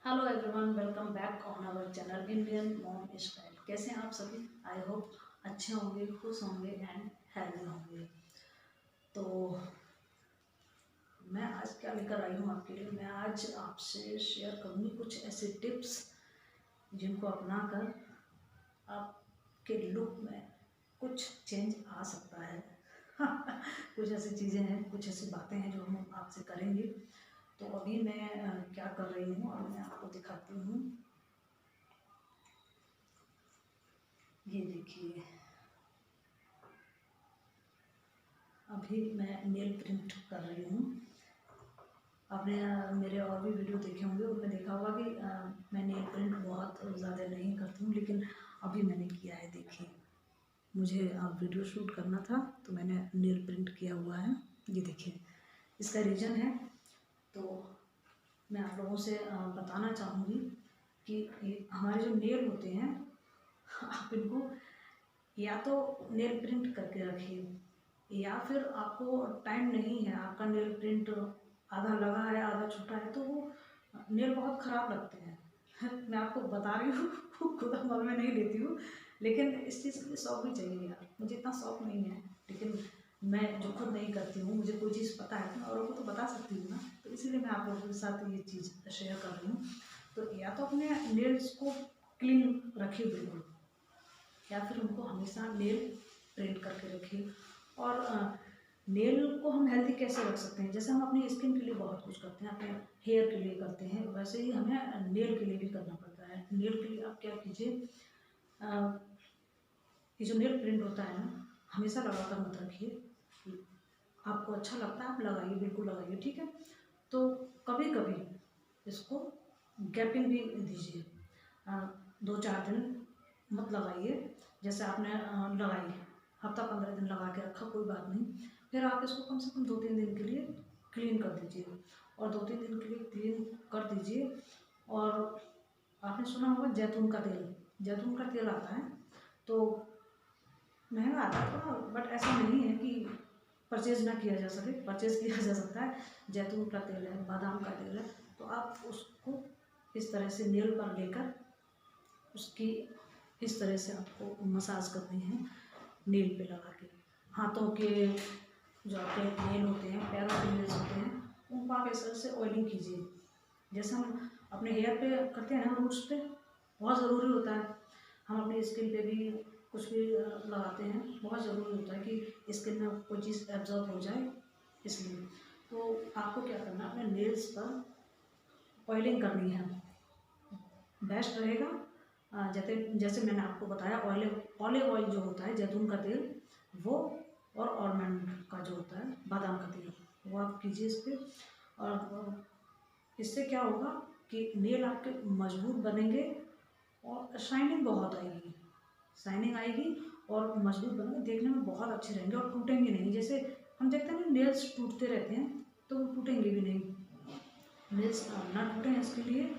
Hello everyone, welcome back on our channel Indian mom style. कैसे हैं आप सभी? आई होप अच्छे होंगे, खुश होंगे एंड हेल्दी होंगे। तो मैं आज क्या लेकर आई हूँ आपके लिए। मैं आज आपसे शेयर करूँगी कुछ ऐसे टिप्स जिनको अपनाकर आपके लुक में कुछ चेंज आ सकता है। कुछ ऐसी चीज़ें हैं, कुछ ऐसी बातें हैं जो हम आपसे करेंगे। तो अभी मैं क्या कर रही हूँ और मैं आपको दिखाती हूँ। ये देखिए, अभी मैं नेल प्रिंट कर रही हूँ। आपने मेरे और भी वीडियो देखे होंगे, उनमें देखा होगा कि मैं नेल प्रिंट बहुत ज़्यादा नहीं करती हूँ, लेकिन अभी मैंने किया है। देखिए, मुझे वीडियो शूट करना था तो मैंने नेल प्रिंट किया हुआ है। ये देखिए, इसका रीज़न है तो मैं आप लोगों से बताना चाहूँगी कि हमारे जो नेल होते हैं, आप इनको या तो नेल प्रिंट करके रखिए, या फिर आपको टाइम नहीं है, आपका नेल प्रिंट आधा लगा है आधा छूटा है, तो वो नेल बहुत ख़राब लगते हैं। मैं आपको बता रही हूँ, खुद अमल में नहीं लेती हूँ, लेकिन इस चीज़ के लिए शौक भी चाहिए यार। मुझे इतना शौक नहीं है, लेकिन मैं जो खुद नहीं करती हूँ, मुझे कोई चीज़ पता है तो मैं औरों को तो बता सकती हूँ ना। तो इसीलिए मैं आप लोगों के साथ ये चीज़ शेयर कर रही हूँ। तो या तो अपने नेल्स को क्लीन रखिए बिल्कुल, या फिर उनको हमेशा नेल प्रिंट करके रखिए। और नेल को हम हेल्दी कैसे रख सकते हैं? जैसे हम अपनी स्किन के लिए बहुत कुछ करते हैं, अपने हेयर के लिए करते हैं, वैसे ही हमें नेल के लिए भी करना पड़ता है। नेल के लिए आप क्या कीजिए, ये जो नेल प्रिंट होता है ना, हमेशा लगा कर मत रखिए। आपको अच्छा लगता है आप लगाइए, बिल्कुल लगाइए, ठीक है। तो कभी कभी इसको गैपिंग भी दीजिए। 2-4 दिन मत लगाइए। जैसे आपने लगाई, हफ्ता 15 दिन लगा के रखा, कोई बात नहीं, फिर आप इसको कम से कम 2-3 दिन के लिए क्लीन कर दीजिए। और 2-3 दिन के लिए क्लीन कर दीजिए। और आपने सुना होगा जैतून का तेल, जैतून का तेल आता है, तो महंगा आता है थोड़ा, बट ऐसा नहीं है कि परचेज़ ना किया जा सके, परचेज़ किया जा सकता है। जैतून का तेल है, बादाम का तेल है, तो आप उसको इस तरह से नेल पर लेकर उसकी इस तरह से आपको मसाज करनी है, नेल पे लगा के। हाथों के जो आपके नेल होते हैं, पैरों के नेल्स होते हैं, उनको आप इस तरह से ऑयलिंग कीजिए। जैसे हम अपने हेयर पे करते हैं ना, रूट्स पे, बहुत ज़रूरी होता है। हम अपनी स्किन पे भी कुछ भी लगाते हैं, बहुत ज़रूरी होता है कि स्किन में कोई चीज़ एब्जॉर्ब हो जाए, इसलिए। तो आपको क्या करना है, अपने नेल्स पर ऑयलिंग करनी है, बेस्ट रहेगा। जैसे जैसे मैंने आपको बताया, ऑलिव ऑयल जो होता है, जैतून का तेल, वो, और ऑलमंड का जो होता है, बादाम का तेल, वो आप कीजिए इस पर। और इससे क्या होगा कि नेल आपके मजबूत बनेंगे और शाइनिंग बहुत आएगी, शाइनिंग आएगी और मजबूत बनेंगे, देखने में बहुत अच्छे रहेंगे और टूटेंगे नहीं। जैसे हम देखते हैं ना, नेल्स टूटते रहते हैं, तो वो टूटेंगे भी नहीं। नेल्स ना टूटें, इसके लिए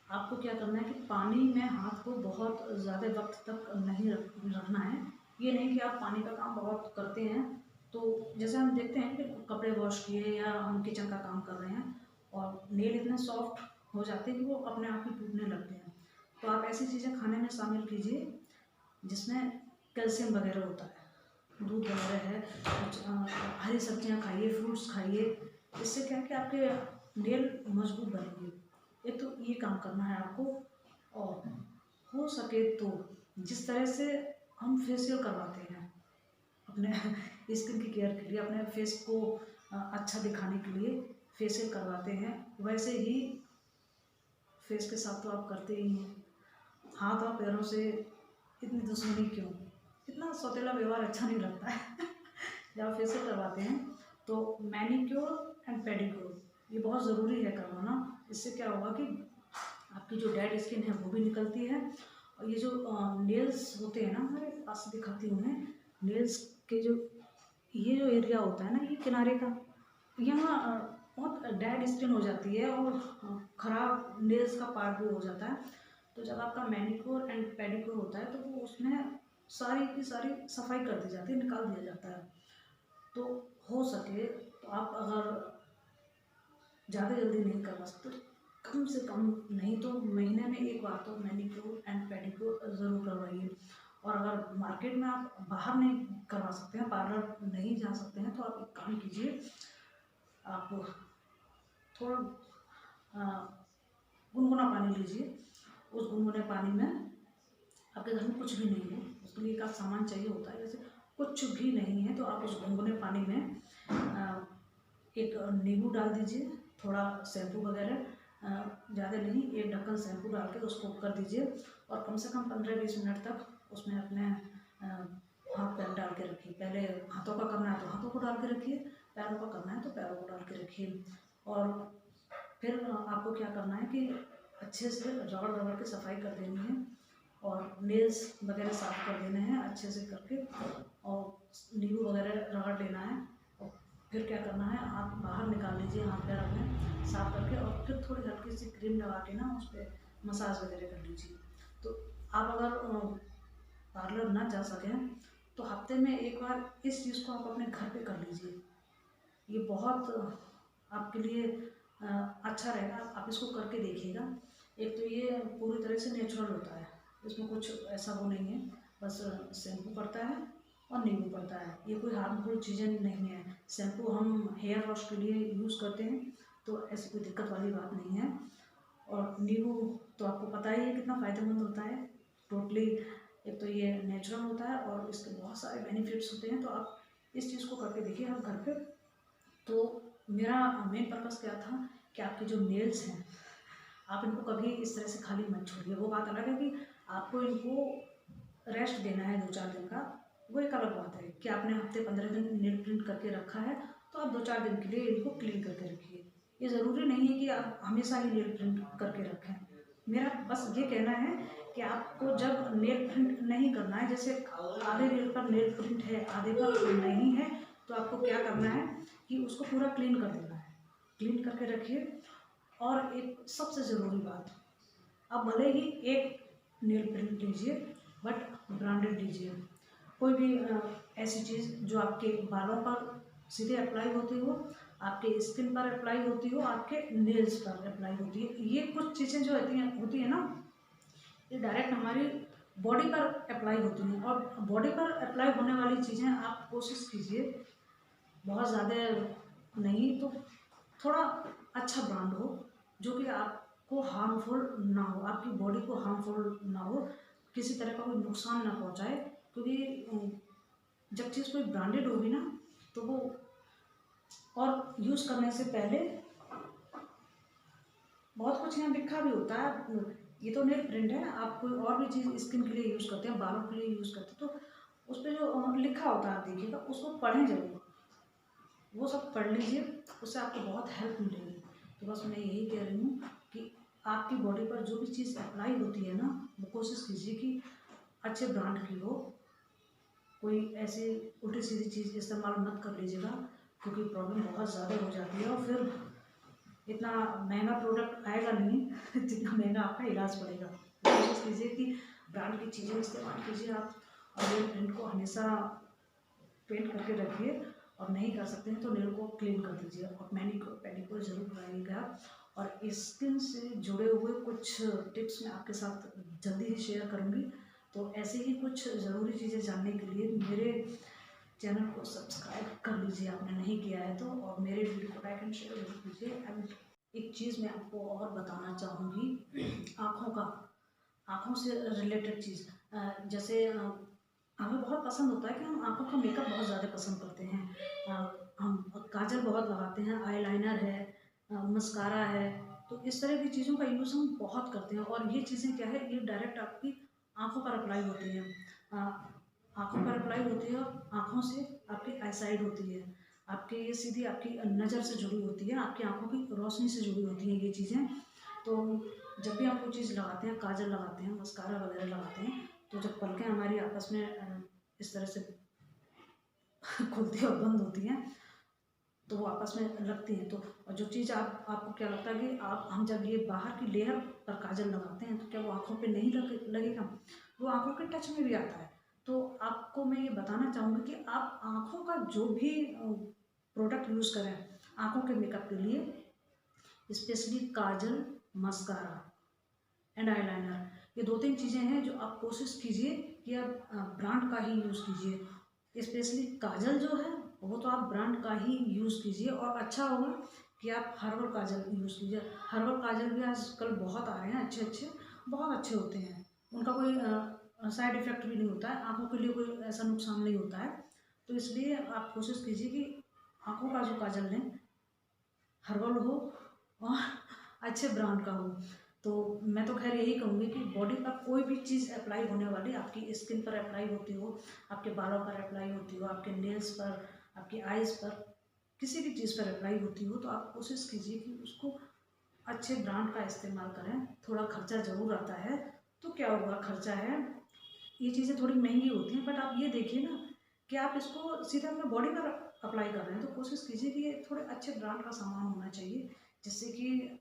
आपको क्या करना है कि पानी में हाथ को बहुत ज़्यादा वक्त तक नहीं रखना है। ये नहीं कि आप पानी का काम बहुत करते हैं, तो जैसे हम देखते हैं कि कपड़े वॉश किए या हम किचन का काम कर रहे हैं और नेल इतने सॉफ्ट हो जाते हैं कि वो अपने आप ही टूटने लगते हैं। तो आप ऐसी चीज़ें खाने में शामिल कीजिए जिसमें कैल्शियम वगैरह होता है, दूध वगैरह है, कुछ हरी सब्जियां खाइए, फ्रूट्स खाइए। इससे क्या है कि आपके नेल मजबूत बनेंगे। एक तो ये काम करना है आपको। और हो सके तो जिस तरह से हम फेशियल करवाते हैं अपने स्किन की केयर के लिए, अपने फेस को अच्छा दिखाने के लिए फेशियल करवाते हैं, वैसे ही फेस के साथ तो आप करते ही हैं। हाथ और पैरों से इतनी दुश्मनी क्यों? इतना सौतेला व्यवहार अच्छा नहीं लगता है। जब आप फेशियल करवाते हैं तो मैनिक्योर एंड पेडिक्योर ये बहुत ज़रूरी है करवाना। इससे क्या होगा कि आपकी जो डेड स्किन है वो भी निकलती है। और ये जो नेल्स होते हैं ना, हमारे पास दिखाती हूँ मैं, नेल्स के जो ये जो एरिया होता है ना, ये किनारे का, यहाँ बहुत डेड स्किन हो जाती है और ख़राब नेल्स का पार्ट भी हो जाता है। तो जब आपका मैनिक्योर एंड पेडिक्योर होता है तो वो उसमें सारी की सारी सफाई कर दी जाती है, निकाल दिया जाता है। तो हो सके तो आप अगर ज़्यादा जल्दी नहीं करवा सकते, कम से कम नहीं तो महीने में एक बार तो मैनीक्योर एंड पेडिक्योर ज़रूर करवाइए। और अगर मार्केट में आप बाहर नहीं करवा सकते हैं, पार्लर नहीं जा सकते हैं, तो आप एक काम कीजिए, आप थोड़ा गुनगुना पानी लीजिए। उस गुनगुने पानी में, आपके घर में कुछ भी नहीं है, उसके लिए एक आध सामान चाहिए होता है, जैसे कुछ भी नहीं है तो आप उस गुनगुने पानी में एक नींबू डाल दीजिए, थोड़ा शैम्पू वगैरह, ज़्यादा नहीं, एक ढक्कन शैम्पू डाल के उसको कर दीजिए और कम से कम 15-20 मिनट तक उसमें अपने हाथ पैर डाल के रखिए। पहले हाथों का करना है तो हाथों को डाल के रखिए, पैरों का करना है तो पैरों को डाल के रखिए। और फिर आपको क्या करना है कि अच्छे से रगड़ रगड़ के सफाई कर देनी है और नेल्स वगैरह साफ़ कर देने हैं अच्छे से करके, और नींबू वगैरह रगड़ लेना है। और फिर क्या करना है, आप बाहर निकाल लीजिए हाथ पैर अपने साफ़ करके, और फिर थोड़ी हल्की सी क्रीम लगा के ना उस पर मसाज वगैरह कर लीजिए। तो आप अगर पार्लर ना जा सकें तो हफ्ते में एक बार इस चीज़ को आप अपने घर पे कर लीजिए। ये बहुत आपके लिए अच्छा रहेगा, आप इसको करके देखिएगा। एक तो ये पूरी तरह से नेचुरल होता है, इसमें कुछ ऐसा वो नहीं है, बस शैम्पू पड़ता है और नींबू पड़ता है, ये कोई हार्मफुल चीज़ें नहीं है। शैम्पू हम हेयर वॉश के लिए यूज़ करते हैं तो ऐसी कोई दिक्कत वाली बात नहीं है। और नींबू तो आपको पता ही है कितना फ़ायदेमंद होता है, टोटली। एक तो ये नेचुरल होता है और इसके बहुत सारे बेनिफिट्स होते हैं, तो आप इस चीज़ को करके देखिए आप घर पे। तो मेरा मेन पर्पज़ क्या था कि आपके जो नेल्स हैं, आप इनको कभी इस तरह से खाली मत छोड़िए। वो बात अलग है कि आपको इनको रेस्ट देना है 2-4 दिन का, वो एक अलग बात है कि आपने हफ्ते 15 दिन नेल प्रिंट करके रखा है तो आप 2-4 दिन के लिए इनको क्लीन करके रखिए। ये ज़रूरी नहीं है कि आप हमेशा ही नेल प्रिंट करके रखें। मेरा बस ये कहना है कि आपको जब नेल प्रिंट नहीं करना है, जैसे आधे नेल पर नेल प्रिंट है आधे पर नहीं है, तो आपको क्या करना है कि उसको पूरा क्लीन कर देना है। क्लीन करके रखिए। और एक सबसे ज़रूरी बात, आप भले ही एक नेल प्रिंट लीजिए बट ब्रांडेड लीजिए। कोई भी ऐसी चीज़ जो आपके बालों पर सीधे अप्लाई होती हो, आपके स्किन पर अप्लाई होती हो, आपके नेल्स पर अप्लाई होती है। ये कुछ चीज़ें जो होती है ना, ये डायरेक्ट हमारी बॉडी पर अप्लाई होती हैं। और बॉडी पर अप्लाई होने वाली चीज़ें आप कोशिश कीजिए, बहुत ज़्यादा नहीं तो थोड़ा अच्छा ब्रांड हो, जो कि आपको हार्मफुल ना हो, आपकी बॉडी को हार्मफुल ना हो, किसी तरह का कोई नुकसान ना पहुंचाए। क्योंकि जब चीज़ कोई ब्रांडेड होगी ना, तो वो और यूज़ करने से पहले बहुत कुछ यहाँ लिखा भी होता है। ये तो नेल प्रिंट है, आप कोई और भी चीज़ स्किन के लिए यूज़ करते हैं, बालों के लिए यूज़ करते हैं, तो उस पर जो लिखा होता है आप देखिएगा, उसको पढ़ें जरूर, वो सब पढ़ लीजिए, उससे आपको बहुत हेल्प मिलेगी। तो बस मैं यही कह रही हूँ कि आपकी बॉडी पर जो भी चीज़ अप्लाई होती है ना, वो कोशिश कीजिए कि अच्छे ब्रांड की हो। कोई ऐसी उल्टी सीधी चीज़ इस्तेमाल मत कर लीजिएगा, क्योंकि प्रॉब्लम बहुत ज़्यादा हो जाती है और फिर इतना महंगा प्रोडक्ट आएगा नहीं जितना महंगा आपका इलाज पड़ेगा। कोशिश कीजिए कि ब्रांड की चीज़ें इस्तेमाल कीजिए आप, और नेल प्रिंट को हमेशा पेंट करके रखिए। और नहीं कर सकते हैं तो नेल को क्लीन कर दीजिए, और मैनीक्योर पेडिक्योर जरूर कराइएगा। और स्किन से जुड़े हुए कुछ टिप्स मैं आपके साथ जल्दी ही शेयर करूँगी। तो ऐसे ही कुछ ज़रूरी चीज़ें जानने के लिए मेरे चैनल को सब्सक्राइब कर लीजिए, आपने नहीं किया है तो, और मेरे वीडियो को लाइक एंड शेयर जरूर कीजिए। एंड एक चीज़ मैं आपको और बताना चाहूँगी, आँखों से रिलेटेड चीज़। जैसे हमें बहुत पसंद होता है कि हम आँखों का मेकअप बहुत ज़्यादा पसंद करते हैं। हम काजल बहुत लगाते हैं, आईलाइनर है, मस्कारा है, तो इस तरह की चीज़ों का यूज़ हम बहुत करते हैं। और ये चीज़ें क्या है, ये डायरेक्ट आपकी आँखों पर अप्लाई होती हैं, आँखों पर अप्लाई होती है, और आँखों से आपकी आईसाइड होती है, आपके ये सीधी आपकी नज़र से जुड़ी होती है, आपकी आँखों की रोशनी से जुड़ी होती हैं ये चीज़ें। तो जब भी हम कोई चीज़ लगाते हैं, काजल लगाते हैं, मस्कारा वगैरह लगाते हैं, तो जब पलकें हमारी आपस में इस तरह से खुलती और बंद होती हैं, तो वो आपस में लगती हैं। तो और जो चीज़ आपको क्या लगता है कि हम जब ये बाहर की लेयर पर काजल लगाते हैं तो क्या वो आँखों पे नहीं लगेगा? वो आँखों के टच में भी आता है। तो आपको मैं ये बताना चाहूँगी कि आप आँखों का जो भी प्रोडक्ट यूज़ करें आँखों के मेकअप के लिए, specially Kajal, mascara and eyeliner, ये 2-3 चीज़ें हैं जो आप कोशिश कीजिए कि आप ब्रांड का ही यूज़ कीजिए। स्पेशली काजल जो है वो तो आप ब्रांड का ही यूज़ कीजिए, और अच्छा होगा कि आप हर्बल काजल यूज़ कीजिए। हर्बल काजल भी आजकल बहुत आ रहे हैं अच्छे अच्छे, बहुत अच्छे होते हैं। उनका कोई साइड इफ़ेक्ट भी नहीं होता है, आँखों के लिए कोई ऐसा नुकसान नहीं होता है। तो इसलिए आप कोशिश कीजिए कि आँखों का जो काजल लें हर्बल हो और अच्छे ब्रांड का हो। तो मैं तो खैर यही कहूँगी कि बॉडी पर कोई भी चीज़ अप्लाई होने वाली, आपकी स्किन पर अप्लाई होती हो, आपके बालों पर अप्लाई होती हो, आपके नेल्स पर, आपकी आइज़ पर, किसी भी चीज़ पर अप्लाई होती हो, तो आप कोशिश कीजिए कि उसको अच्छे ब्रांड का इस्तेमाल करें। थोड़ा खर्चा ज़रूर आता है, तो क्या होगा, खर्चा है, ये चीज़ें थोड़ी महंगी होती हैं, बट आप ये देखिए ना कि आप इसको सीधे अपने बॉडी पर अप्लाई कर रहे हैं, तो कोशिश कीजिए कि ये थोड़े अच्छे ब्रांड का सामान होना चाहिए, जिससे कि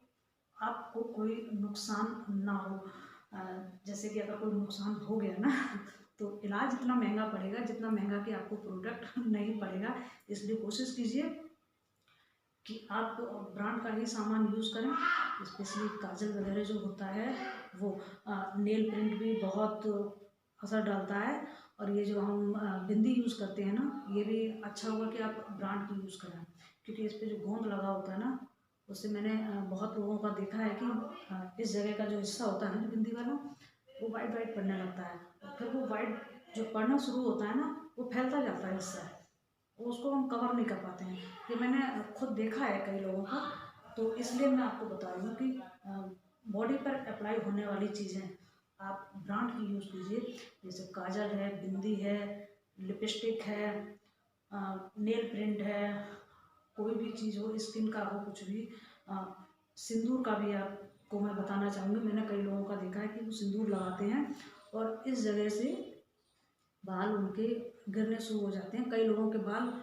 आपको कोई नुकसान ना हो। जैसे कि अगर कोई नुकसान हो गया ना तो इलाज इतना महंगा पड़ेगा जितना महंगा कि आपको प्रोडक्ट नहीं पड़ेगा। इसलिए कोशिश कीजिए कि आप ब्रांड का ही सामान यूज़ करें। स्पेशली काजल वगैरह जो होता है वो नेल प्रिंट भी बहुत असर डालता है, और ये जो हम बिंदी यूज़ करते हैं ना, ये भी अच्छा होगा कि आप ब्रांड की यूज़ करें, क्योंकि इस पे जो गोंद लगा होता है ना, उससे मैंने बहुत लोगों का देखा है कि इस जगह का जो हिस्सा होता है ना, जो बिंदी वाला, वो वाइट वाइट पड़ने लगता है, और फिर वो वाइट जो पड़ना शुरू होता है ना, वो फैलता जाता है हिस्सा, उसको हम कवर नहीं कर पाते हैं। ये मैंने खुद देखा है कई लोगों का। तो इसलिए मैं आपको बता रही हूँ कि बॉडी पर अप्लाई होने वाली चीज़ें आप ब्रांड की यूज़ कीजिए। जैसे काजल है, बिंदी है, लिपस्टिक है, नेल प्रिंट है, कोई भी चीज़ हो, स्किन का हो, कुछ भी, सिंदूर का भी आपको मैं बताना चाहूँगी। मैंने कई लोगों का देखा है कि वो सिंदूर लगाते हैं और इस जगह से बाल उनके गिरने शुरू हो जाते हैं। कई लोगों के बाल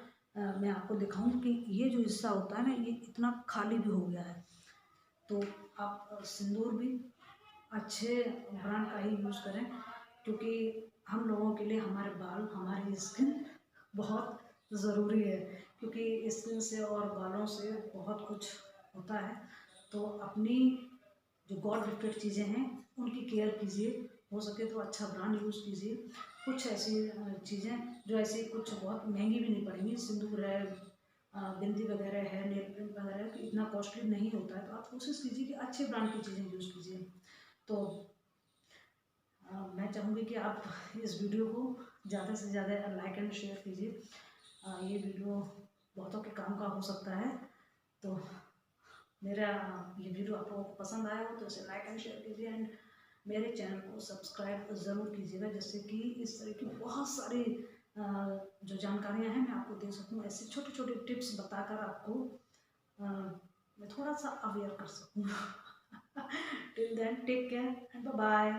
मैं आपको दिखाऊं कि ये जो हिस्सा होता है ना, ये इतना खाली भी हो गया है। तो आप सिंदूर भी अच्छे ब्रांड का ही यूज़ करें, क्योंकि हम लोगों के लिए हमारे बाल, हमारी स्किन बहुत ज़रूरी है, क्योंकि स्किन से और बालों से बहुत कुछ होता है। तो अपनी जो गॉड गिफ्टेड चीज़ें हैं उनकी केयर कीजिए, हो सके तो अच्छा ब्रांड यूज़ कीजिए। कुछ ऐसी चीज़ें जो ऐसी कुछ बहुत महंगी भी नहीं पड़ेंगी, सिंदूर है, बिंदी वगैरह है, नेल पेंट वगैरह है, कि इतना कॉस्टली नहीं होता है, तो आप कोशिश कीजिए कि अच्छे ब्रांड की चीज़ें यूज़ कीजिए। तो मैं चाहूँगी कि आप इस वीडियो को ज़्यादा से ज़्यादा लाइक एंड शेयर कीजिए। ये वीडियो बहुतों के काम का हो सकता है। तो मेरा ये वीडियो आपको पसंद आया हो तो इसे लाइक एंड शेयर कीजिए, एंड मेरे चैनल को सब्सक्राइब ज़रूर कीजिएगा, जिससे कि इस तरह की बहुत सारी जो जानकारियाँ हैं मैं आपको दे सकूँ। ऐसे छोटे छोटे टिप्स बताकर आपको मैं थोड़ा सा अवेयर कर सकूँ। Till then take care and bye bye.